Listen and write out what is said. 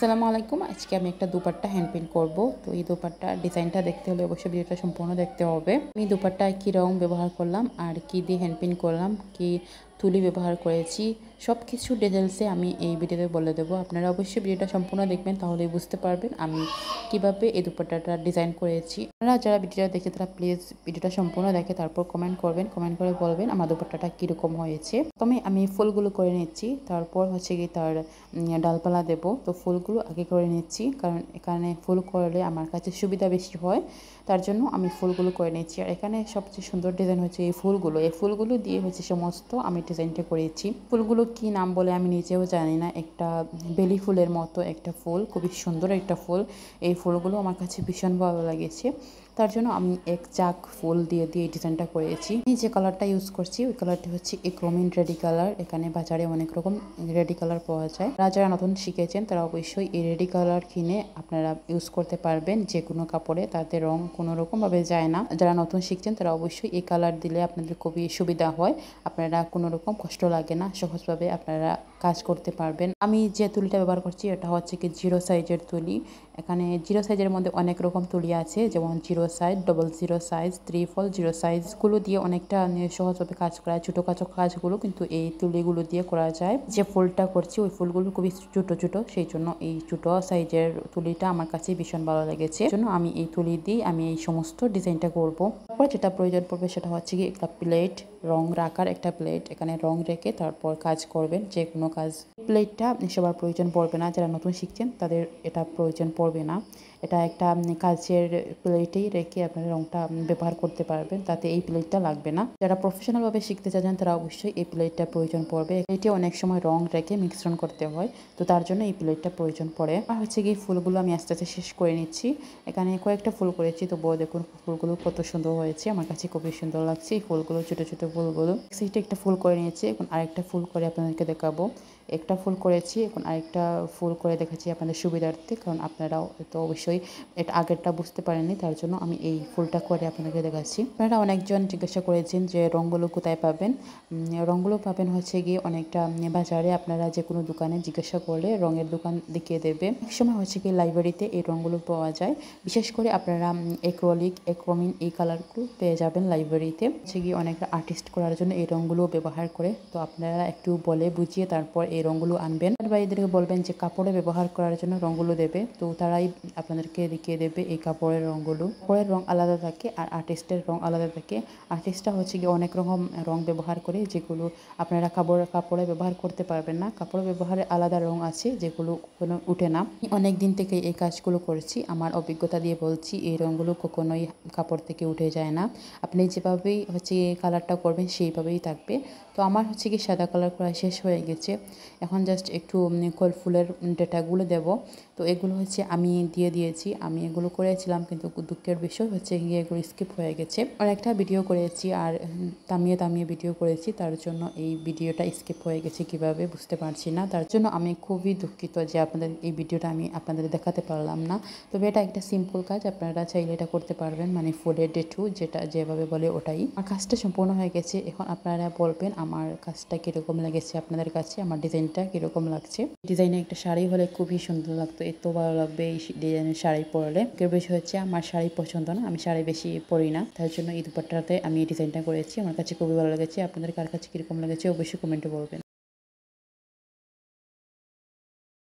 আসসালামু আলাইকুম। আজকে আমি একটা দুপাট্টা হ্যান্ড পেইন্ট করব। তো এই দুপাট্টার ডিজাইনটা দেখতে হলে অবশ্যই ভিডিওটা সম্পূর্ণ দেখতে হবে। আমি দুপাট্টায় কী রং ব্যবহার করলাম আর কী দিয়ে হ্যান্ড পেইন্ট করলাম, কি তুলি ব্যবহার করেছি, সব কিছু ডিটেলসে আমি এই ভিডিওতে বলে দেবো। আপনারা অবশ্যই ভিডিওটা সম্পূর্ণ দেখবেন, তাহলেই বুঝতে পারবেন আমি কিভাবে এই দুপাট্টাটা ডিজাইন করেছি। আপনারা যারা ভিডিওটা দেখে তারা প্লিজ ভিডিওটা সম্পূর্ণ দেখে তারপর কমেন্ট করবেন, কমেন্ট করে বলবেন আমার দুপাট্টাটা কীরকম হয়েছে। প্রথমে আমি ফুলগুলো করে নিচ্ছি, তারপর হচ্ছে কি তার ডালপালা দেব। তো ফুলগুলো আগে করে নিচ্ছি, কারণ এখানে ফুল করলে আমার কাছে সুবিধা বেশি হয়, তার জন্য আমি ফুলগুলো করে নিচ্ছি। আর এখানে সবচেয়ে সুন্দর ডিজাইন হচ্ছে এই ফুলগুলো দিয়ে হচ্ছে সমস্ত আমি ডিজাইনটা করেছি। ফুলগুলো কি নাম বলে আমি নিজেও জানি না। একটা বেলি ফুলের মতো একটা ফুল, খুবই সুন্দর একটা ফুল। এই ফুলগুলো আমার কাছে ভীষণ ভালো লেগেছে, তার জন্য আমি এক চাক ফুল দিয়ে এই ডিজাইনটা করেছি। এই যে কালারটা ইউজ করছি ওই কালারটি হচ্ছে এক্রোমিন রেডি কালার। এখানে বাজারে অনেক রকম রেডি কালার পাওয়া যায়। যারা নতুন শিখেছেন তারা অবশ্যই এই রেডি কালার কিনে আপনারা ইউজ করতে পারবেন যে কোনো কাপড়ে, তাতে রং কোনো রকমভাবে যায় না। যারা নতুন শিখছেন তারা অবশ্যই এই কালার দিলে আপনাদের খুবই সুবিধা হয়, আপনারা কোনো রকম কষ্ট লাগে না, সহজভাবে আপনারা কাজ করতে পারবেন। আমি যে তুলিটা ব্যবহার করছি এটা হচ্ছে কি 0 সাইজের তুলি। এখানে 0 সাইজের মধ্যে অনেক রকম তুলি আছে, যেমন 0 সাইজ, 00 সাইজ, 3/4 0 সাইজগুলো দিয়ে অনেকটা সহজভাবে কাজ করা যায়। ছোটো কাজগুলো কিন্তু এই তুলিগুলো দিয়ে করা যায়। যে ফুলটা করছি ওই ফুলগুলো খুবই ছোটো ছোটো, সেই জন্য এই ছোটো সাইজের তুলিটা আমার কাছে ভীষণ ভালো লেগেছে, জন্য আমি এই তুলি দিয়ে আমি এই সমস্ত ডিজাইনটা করব। তারপর যেটা প্রয়োজন পড়বে সেটা হচ্ছে কি একটা প্লেট, রং রাখার একটা প্লেট। এখানে রং রেখে তারপর কাজ করবেন যে কোনো কাজ। প্লেটটা সবার প্রয়োজন পড়বে না, যারা নতুন শিখছেন তাদের এটা প্রয়োজন পড়বে না। এটা একটা কাচের প্লেটেই রেখে আপনারা রংটা ব্যবহার করতে পারবেন, তাতে এই প্লেটটা লাগবে না। যারা প্রফেশনালভাবে শিখতে চাচ্ছেন তারা অবশ্যই এই প্লেটটা প্রয়োজন পড়বে। প্লেটে অনেক সময় রং রেখে মিশ্রণ করতে হয়, তো তার জন্য এই প্লেটটা প্রয়োজন পড়ে। আর হচ্ছে কি ফুলগুলো আমি আস্তে আস্তে শেষ করে নিচ্ছি। এখানে কয়েকটা ফুল করেছি, তো দেখুন ফুলগুলো কত সুন্দর হয়েছে, আমার কাছে খুবই সুন্দর লাগছে এই ফুলগুলো, ছোটো ছোটো ফুলগুলো। সেইটা একটা ফুল করে নিয়েছি, এখন আরেকটা ফুল করে আপনাদেরকে দেখাবো। একটা ফুল করেছি, এখন আরেকটা ফুল করে দেখাচ্ছি আপনাদের সুবিধার্থে, কারণ আপনারাও তো অবশ্যই এটা আগেরটা বুঝতে পারেননি, তার জন্য আমি এই ফুলটা করে আপনাদেরকে দেখাচ্ছি। আপনারা অনেকজন জিজ্ঞাসা করেছেন যে রঙগুলো কোথায় পাবেন। রঙগুলো পাবেন হচ্ছে গিয়ে অনেকটা বাজারে, আপনারা যে কোনো দোকানে জিজ্ঞাসা করলে রঙের দোকান দেখিয়ে দেবে। এক সময় হচ্ছে কি লাইব্রেরিতে এই রঙগুলো পাওয়া যায়, বিশেষ করে আপনারা এক্রোলিক, এক্রোমিন এই কালারগুলো পেয়ে যাবেন লাইব্রেরিতে। হচ্ছে গিয়ে অনেকটা আর্টিস্ট করার জন্য এই রঙগুলো ব্যবহার করে, তো আপনারা একটু বলে বুঝিয়ে তারপর এই রঙগুলো আনবেন। বা এদেরকে বলবেন যে কাপড়ে ব্যবহার করার জন্য রঙগুলো দেবে, তো তারাই আপনাদেরকে দেখিয়ে দেবে এই কাপড়ের রঙগুলো। কাপড়ের রং আলাদা থাকে আর আর্টিস্টের রং আলাদা থাকে। আর্টিস্টটা হচ্ছে গিয়ে অনেক রকম রং ব্যবহার করে, যেগুলো আপনারা কাপড়ে ব্যবহার করতে পারবেন না। কাপড়ে ব্যবহারের আলাদা রং আছে যেগুলো কোনো উঠে না। অনেক দিন থেকে এই কাজগুলো করছি, আমার অভিজ্ঞতা দিয়ে বলছি এই রঙগুলো কখনোই কাপড় থেকে উঠে যায় না। আপনি যেভাবেই হচ্ছে কালারটা করবেন সেইভাবেই থাকবে। তো আমার হচ্ছে কি সাদা কালার করা শেষ হয়ে গেছে, এখন জাস্ট একটু ফুলের ডেটাগুলো দেব। তো এগুলো হচ্ছে আমি দিয়ে দিয়েছি, আমি এগুলো করেছিলাম, কিন্তু দুঃখের বিষয় হচ্ছে গিয়ে এগুলো স্কিপ হয়ে গেছে। অনেকটা ভিডিও করেছি আর থামিয়ে ভিডিও করেছি, তার জন্য এই ভিডিওটা স্কিপ হয়ে গেছে কিভাবে বুঝতে পারছি না। তার জন্য আমি খুবই দুঃখিত যে আপনাদের এই ভিডিওটা আমি আপনাদের দেখাতে পারলাম না। তবে এটা একটা সিম্পল কাজ, আপনারা চাইলে এটা করতে পারবেন, মানে ফুলের ডেটু যেটা যেভাবে বলে ওটাই। আমার কাজটা সম্পূর্ণ হয়ে গেছে, এখন আপনারা বলবেন আমার কাজটা কীরকম লেগেছে আপনাদের কাছে, আমার ডিজাইনটা কীরকম লাগছে। ডিজাইনে একটা শাড়ি হলে খুবই সুন্দর লাগতো, এত ভালো লাগবে এই ডিজাইনের শাড়ি পরলে। এর বিষয় হচ্ছে আমার শাড়ি পছন্দ না, আমি শাড়ি বেশি পরি না, তার জন্য এই দুপাট্টাতে আমি এই ডিজাইনটা করেছি। আমার কাছে খুবই ভালো লেগেছে, আপনাদের কার কাছে কীরকম লেগেছে অবশ্যই কমেন্টে বলবেন।